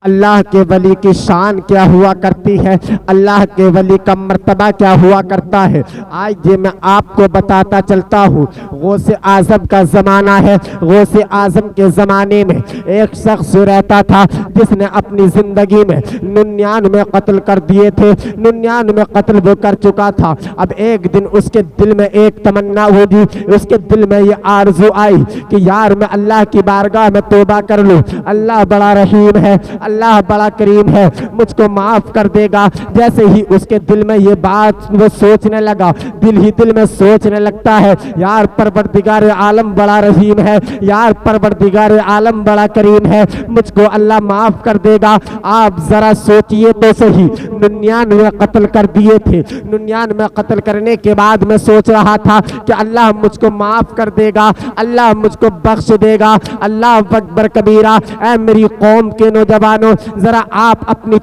اللہ کے ولی کی شان کیا ہوا کرتی ہے، اللہ کے ولی کا مرتبہ کیا ہوا کرتا ہے۔ آج یہ میں آپ کو بتاتا چلتا ہوں۔ غوث اعظم کا زمانہ ہے۔ غوث اعظم کے زمانے میں ایک شخص رہتا تھا جس نے اپنی زندگی میں 99 قتل کر دیے تھے۔ 99 قتل وہ کر چکا تھا۔ اب ایک دن اس کے دل میں ایک تمنا ہوگی، اس کے دل میں یہ آرزو آئی کہ یار میں اللہ کی بارگاہ میں توبہ کر لوں، اللہ بڑا رحیم ہے، اللہ بڑا کریم ہے، مجھ کو معاف کر دے گا۔ جیسے ہی اس کے دل میں یہ بات وہ سوچنے لگا، دل ہی دل میں سوچنے لگتا ہے یار پروردگار عالم بڑا رحیم ہے، یار پروردگار عالم بڑا کریم ہے، مجھ کو اللہ معاف کر دے گا۔ آپ ذرا سوچئے تو صحیح، 99 قتل کر دیے تھے۔ 99 قتل کرنے کے بعد میں سوچ رہا تھا کہ اللہ مجھ کو معاف کر دے گا، اللہ مجھ کو بخش دے گا۔ اللہ اکبر کبیرہ۔ اے میری قوم کے نوجوانوں، ذرا آپ اپنی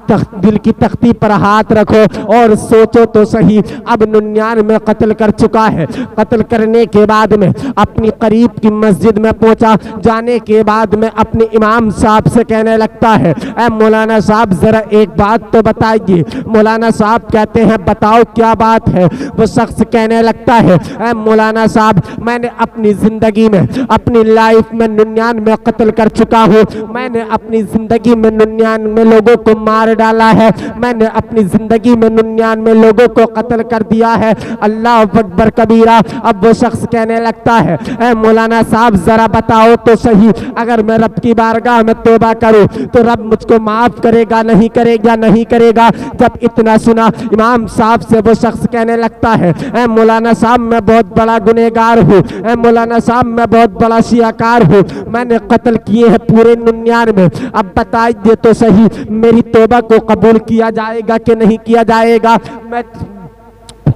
دل کی تختی پر ہاتھ رکھو اور سوچو تو صحیح۔ اب 99 قتل کر چکا ہے۔ قتل کرنے کے بعد میں اپنی قریب کی مسجد میں پہنچا، جانے کے بعد میں اپنے امام صاحب سے کہنے لگتا ہے اے مولانا صاحب ذرا ایک بات تو بتائیے۔ مولانا صاحب کہتے ہیں بتاؤ کیا بات ہے۔ وہ شخص کہنے لگتا ہے اے مولانا صاحب میں نے اپنی زندگی میں، اپنی لائف میں 99 قتل کر چکا ہوں۔ میں نے اپنی زندگی میں 99 لوگوں کو مار ڈالا ہے، میں نے اپنی زندگی میں 99 لوگوں کو قتل کر دیا ہے۔ اللہ اکبر کبیرہ۔ اب وہ شخص کہنے لگتا ہے اے مولانا صاحب ذرا بتاؤ تو صحیح، اگر میں رب کی بارگاہ میں توبہ کروں تو رب مجھ کو معاف کرے گا نہیں کرے گا نہیں کرے گا؟ جب اتنا سنا امام صاحب سے وہ شخص کہنے لگتا ہے اے مولانا صاحب میں بہت بڑا گنہگار ہوں، اے مولانا صاحب میں بہت بڑا سیاکار ہوں، میں نے قتل کیے ہیں پورے 99۔ اب بتائیے تو صحیح میری توبہ کو قبول کیا جائے گا کہ نہیں کیا جائے گا؟ میں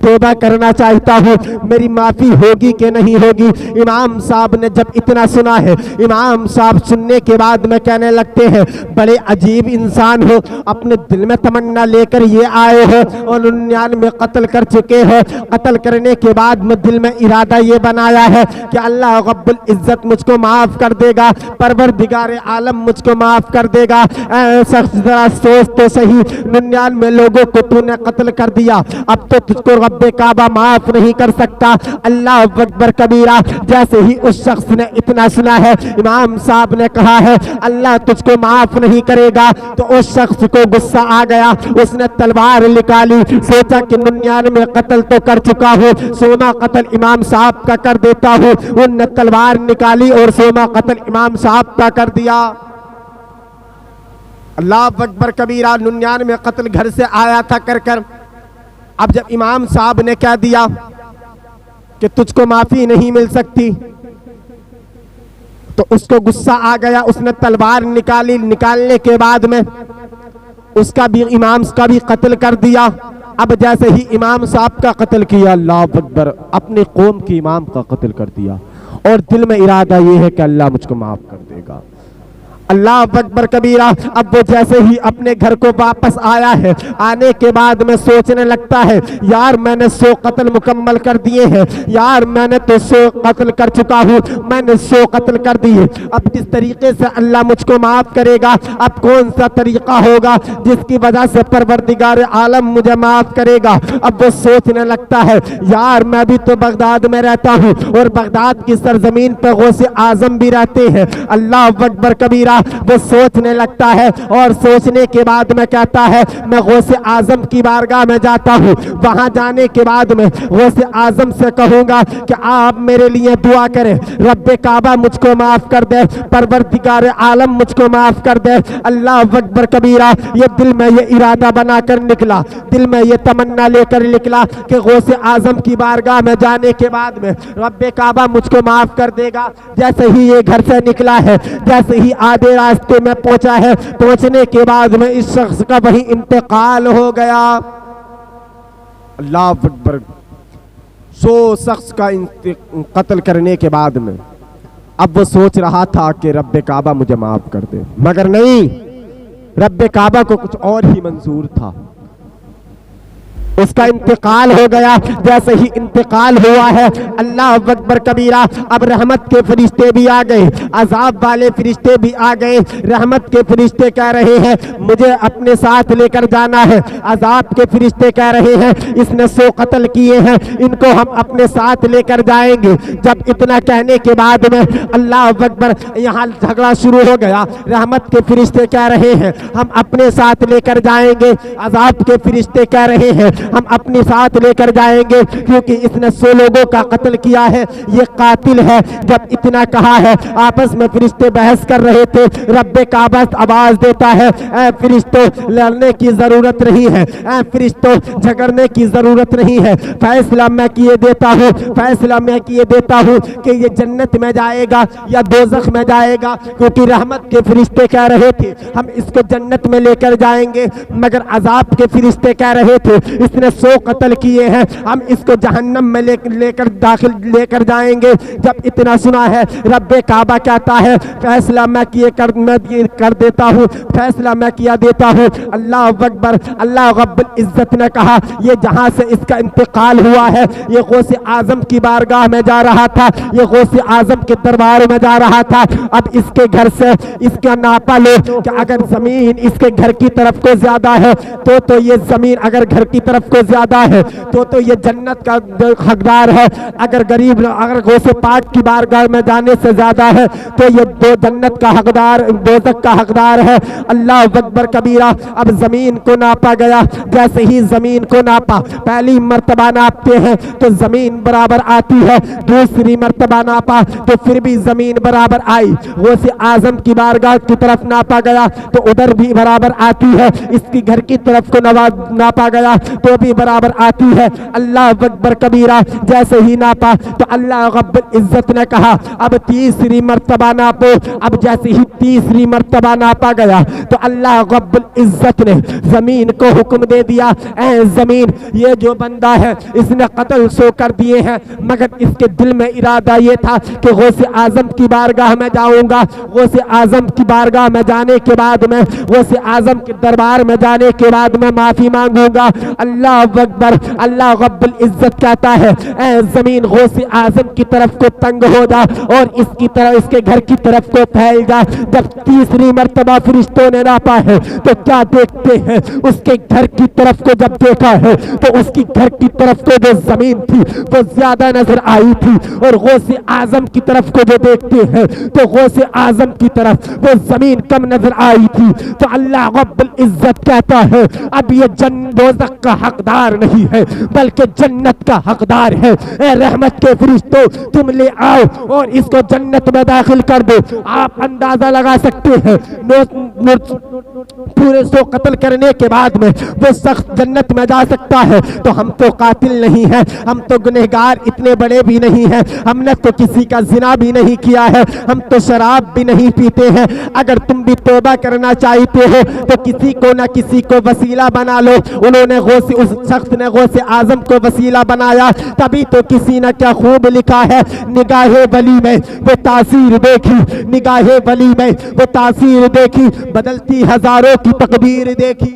توبہ کرنا چاہتا ہوں، میری معافی ہوگی کہ نہیں ہوگی؟ امام صاحب نے جب اتنا سنا ہے، امام صاحب سننے کے بعد میں کہنے لگتے ہیں بڑے عجیب انسان ہو، اپنے دل میں تمنا لے کر یہ آئے ہو اور 99 قتل کر چکے ہو۔ قتل کرنے کے بعد میں دل میں ارادہ یہ بنایا ہے کہ اللہ رب العزت مجھ کو معاف کر دے گا، پروردگار عالم مجھ کو معاف کر دے گا۔ اے شخص ذرا سوچ تو صحیح، 99 لوگوں کو تو نے قتل کر دیا، اب تو تجھ کو رب کعبہ معاف نہیں کر سکتا۔ اللہ اکبر کبیرہ۔ جیسے ہی اس شخص نے اتنا سنا ہے، امام صاحب نے کہا ہے اللہ تجھ کو معاف نہیں کرے گا، تو اس شخص کو غصہ آ گیا، اس نے تلوار نکالی، سوچا کہ 99 قتل تو کر چکا ہوں، 16 قتل امام صاحب کا کر دیتا ہوں۔ انہوں نے تلوار نکالی اور 16 قتل امام صاحب کا کر دیا۔ اللہ اکبر کبیرہ۔ 99 قتل گھر سے آیا تھا کر کر۔ اب جب امام صاحب نے کہہ دیا کہ تجھ کو معافی نہیں مل سکتی تو اس کو غصہ آ گیا، اس نے تلوار نکالی، نکالنے کے بعد میں اس کا بھی امام کا بھی قتل کر دیا۔ اب جیسے ہی امام صاحب کا قتل کیا، اللہ اکبر، اپنی قوم کی امام کا قتل کر دیا اور دل میں ارادہ یہ ہے کہ اللہ مجھ کو معاف کر دے گا۔ اللہ اکبر کبیرہ۔ اب وہ جیسے ہی اپنے گھر کو واپس آیا ہے، آنے کے بعد میں سوچنے لگتا ہے یار میں نے 100 قتل مکمل کر دیے ہیں، یار میں نے تو 100 قتل کر چکا ہوں، میں نے 100 قتل کر دیے، اب کس طریقے سے اللہ مجھ کو معاف کرے گا؟ اب کون سا طریقہ ہوگا جس کی وجہ سے پروردگار عالم مجھے معاف کرے گا؟ اب وہ سوچنے لگتا ہے یار میں بھی تو بغداد میں رہتا ہوں اور بغداد کی سرزمین پہ غوث اعظم بھی رہتے ہیں۔ اللہ اکبر کبیرہ۔ وہ سوچنے لگتا ہے اور سوچنے کے بعد میں کہتا ہے میں غوث اعظم کی بارگاہ میں جاتا ہوں، وہاں جانے کے بعد میں غوث اعظم سے کہوں گا کہ آپ میرے لیے دعا کریں، رب کعبہ مجھ کو معاف کر دے، پروردگار عالم مجھ کو معاف کر دے۔ اللہ اکبر کبیرہ۔ یہ دل میں یہ ارادہ بنا کر نکلا، دل میں یہ تمنا لے کر نکلا کہ غوث اعظم کی بارگاہ میں جانے کے بعد میں رب کعبہ مجھ کو معاف کر دے گا۔ جیسے ہی یہ گھر سے نکلا ہے، جیسے ہی آدھے راستے میں پہنچا ہے، پہنچنے کے بعد میں اس شخص کا وہی انتقال ہو گیا۔ اللہ اکبر۔ 100 شخص کا قتل کرنے کے بعد میں اب وہ سوچ رہا تھا کہ رب کعبہ مجھے معاف کر دے، مگر نہیں، رب کعبہ کو کچھ اور ہی منظور تھا۔ اس کا انتقال ہو گیا. جیسے ہی انتقال ہوا ہے اللہ اکبر کبیرہ, اب رحمت کے فرشتے بھی آ گئے, عذاب والے فرشتے بھی آ گئے. رحمت کے فرشتے کہہ رہے ہیں مجھے اپنے ساتھ لے کر جانا ہے, عذاب کے فرشتے کہہ رہے ہیں اس نے 100 قتل کیے ہیں, ان کو ہم اپنے ساتھ لے کر جائیں گے. جب اتنا کہنے کے بعد میں اللہ اکبر یہاں جھگڑا شروع ہو گیا. رحمت کے فرشتے کہہ رہے ہیں ہم اپنے ساتھ لے کر جائیں گے, عذاب کے فرشتے کہہ رہے ہیں ہم اپنے ساتھ لے کر جائیں گے کیونکہ اس نے 100 لوگوں کا قتل کیا ہے, یہ قاتل ہے. جب اتنا کہا ہے آپس میں فرشتے بحث کر رہے تھے. رب کعبہ آواز دیتا ہے اے فرشتوں لڑنے کی ضرورت نہیں ہے, اے فرشتوں جھگڑنے کی ضرورت نہیں ہے, فیصلہ میں کیے دیتا ہوں, فیصلہ میں کیے دیتا ہوں کہ یہ جنت میں جائے گا یا دوزخ میں جائے گا. کیونکہ رحمت کے فرشتے کہہ رہے تھے ہم اس کو جنت میں لے کر جائیں گے, مگر عذاب کے فرشتے کہہ رہے تھے اس نے 100 قتل کیے ہیں ہم اس کو جہنم میں لے کر جائیں گے. جب اتنا سنا ہے رب کعبہ کہتا ہے فیصلہ میں کر دیتا ہوں, فیصلہ میں کیا دیتا ہوں. اللہ اکبر, اللہ رب العزت نے کہا یہ جہاں سے اس کا انتقال ہوا ہے یہ غوث اعظم کی بارگاہ میں جا رہا تھا, یہ غوث اعظم کے دربار میں جا رہا تھا. اب اس کے گھر سے اس کا ناپا لو کہ اگر زمین اس کے گھر کی طرف کو زیادہ ہے تو یہ زمین اگر گھر کی طرف کو زیادہ ہے تو یہ جنت کا حقدار ہے, اگر غوث پاک کی بارگاہ میں جانے سے زیادہ ہے تو یہ جنت کا حقدار دوزخ کا حقدار ہے. اللہ اکبر کبیرہ. اب زمین کو ناپا گیا, جیسے ہی زمین کو ناپا, پہلی مرتبہ ناپتے ہیں تو زمین برابر آتی ہے, دوسری مرتبہ ناپا تو پھر بھی زمین برابر آئی. غوث اعظم کی بارگاہ کی طرف ناپا گیا تو ادھر بھی برابر آتی ہے, اس کی گھر کی طرف کو ناپا گیا تو بھی برابر آتی ہے. اللہ اکبر کبیرہ. جیسے ہی ناپا تو اللہ رب العزت نے کہا اب تیسری مرتبہ ناپو. اب جیسے ہی تیسری مرتبہ ناپا گیا تو اللہ رب العزت نے زمین کو حکم دے دیا اے زمین یہ جو بندہ ہے اس نے قتل 100 کر دیے ہیں, مگر اس کے دل میں ارادہ یہ تھا کہ غوث اعظم کی بارگاہ میں جاؤں گا. غوث اعظم کی بارگاہ میں جانے کے بعد میں غوث اعظم کے دربار میں جانے کے بعد میں معافی مانگوں گا. اللہ اکبر. اللہ رب العزت کہتا ہے اے زمین غوث اعظم کی طرف کو تنگ ہو جا اور اس کی طرف اس کے گھر کی طرف کو پھیل جا. جب تیسری مرتبہ فرشتوں نے ناپا ہے تو کیا دیکھتے ہیں اس کے گھر کی طرف کو جب دیکھا ہے تو اس کی گھر کی طرف کو جو زمین تھی وہ زیادہ نظر آئی تھی, اور غوث اعظم کی طرف کو جو دیکھتے ہیں تو غوث اعظم کی طرف وہ زمین کم نظر آئی تھی. تو اللہ رب العزت کہتا ہے اب یہ دوزخ کا حقدار نہیں ہے بلکہ جنت کا حقدار ہے. اے رحمت کے فرشتوں تم لے آؤ اور اس کو جنت میں داخل کر دو. آپ اندازہ لگا سکتے ہیں پورے 100 قتل کرنے کے بعد میں وہ شخص جنت میں جا سکتا ہے. تو ہم تو قاتل نہیں ہیں, ہم تو گنہگار اتنے بڑے بھی نہیں ہیں, ہم نے تو کسی کا زنا بھی نہیں کیا ہے, ہم تو شراب بھی نہیں پیتے ہیں. اگر تم بھی توبہ کرنا چاہتے ہو تو کسی کو نہ کسی کو وسیلہ بنا لو. انہوں نے اس شخص نے غوث اعظم کو وسیلہ بنایا, تبھی تو کسی نے کیا خوب لکھا ہے نگاہ ولی میں وہ تاثیر دیکھی, نگاہ ولی میں وہ تاثیر دیکھی, بدلتی ہزاروں کی تقدیر دیکھی.